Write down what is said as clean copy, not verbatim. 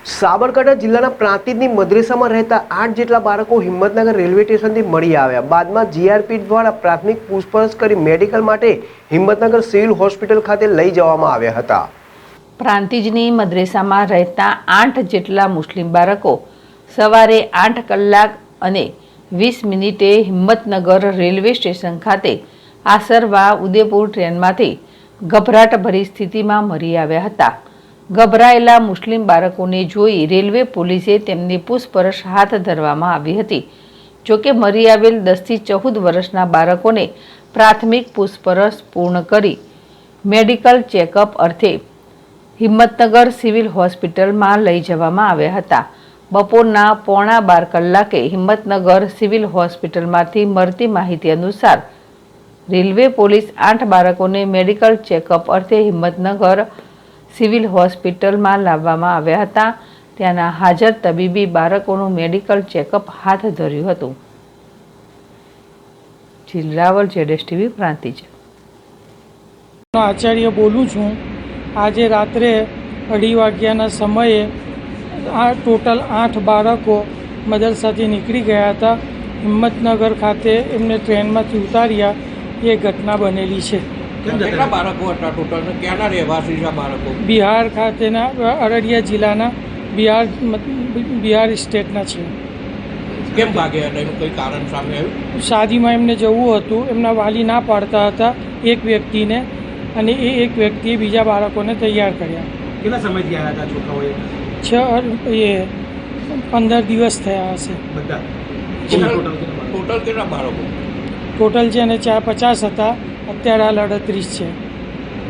સાબરકાંઠા જિલ્લાના પ્રાંતિજની મદ્રેસામાં રહેતા 8 જેટલા બાળકો હિંમતનગર રેલવે સ્ટેશનથી મળી આવ્યા બાદમાં જીઆરપી દ્વારા પ્રાથમિક પૂછપરછ કરી મેડિકલ માટે હિંમતનગર સિવિલ હોસ્પિટલ ખાતે લઈ જવામાં આવ્યા હતા। પ્રાંતિજની મદ્રેસામાં રહેતા 8 જેટલા મુસ્લિમ બાળકો સવારે 8 કલાક અને 20 મિનિટે હિંમતનગર રેલવે સ્ટેશન ખાતે આસરવા ઉદયપુર ટ્રેનમાંથી ગભરાટભરી સ્થિતિમાં મળી આવ્યા હતા। ગભરાયેલા મુસ્લિમ બાળકોને જોઈ રેલવે પોલીસે તેમની પૂછપરછ હાથ ધરવામાં આવી હતી। જોકે મરી આવેલ 10 થી 14 વર્ષના બાળકોને પ્રાથમિક પૂછપરછ પૂર્ણ કરી મેડિકલ ચેકઅપ અર્થે હિંમતનગર સિવિલ હોસ્પિટલમાં લઈ જવામાં આવ્યા હતા। બપોરના 11:15 કલાકે હિંમતનગર સિવિલ હોસ્પિટલમાંથી મળતી માહિતી અનુસાર રેલવે પોલીસ 8 બાળકોને મેડિકલ ચેકઅપ અર્થે હિંમતનગર સિવિલ હોસ્પિટલમાં લાવવામાં આવ્યા હતા। ત્યાંના હાજર તબીબી બાળકોનું મેડિકલ ચેકઅપ હાથ ધર્યું હતું। જિલ્લાવલ ZSTV પ્રાંતિજ આચાર્ય બોલું છું। આજે રાત્રે 2:30 વાગ્યાના સમયે આ ટોટલ 8 બાળકો મદરસાથી નીકળી ગયા હતા। હિંમતનગર ખાતે એમને ટ્રેનમાંથી ઉતાર્યા એ ઘટના બનેલી છે। કેટલા બાળકો હતા ટોટલ? ક્યાંના રહેવાસી છે બાળકો? બિહાર ખાતેના, અરરિયા જિલ્લાના બિહાર સ્ટેટના છે। કેમ ભાગ્યા હતા? એનું કોઈ કારણ સામે આવ્યું? શાદીમાં એમને જવું હતું, એમના વાલી ના પાડતા હતા એક વ્યક્તિને, અને એ એક વ્યક્તિએ બીજા બાળકોને તૈયાર કર્યા। કેટલા સમયથી આવ્યા હતા છોકરાઓ? 15 દિવસ થયા હશે બધા। ટોટલ કેટલા બાળકો? ટોટલ છે અને 50 હતા, અત્યારે હાલ 38 છે।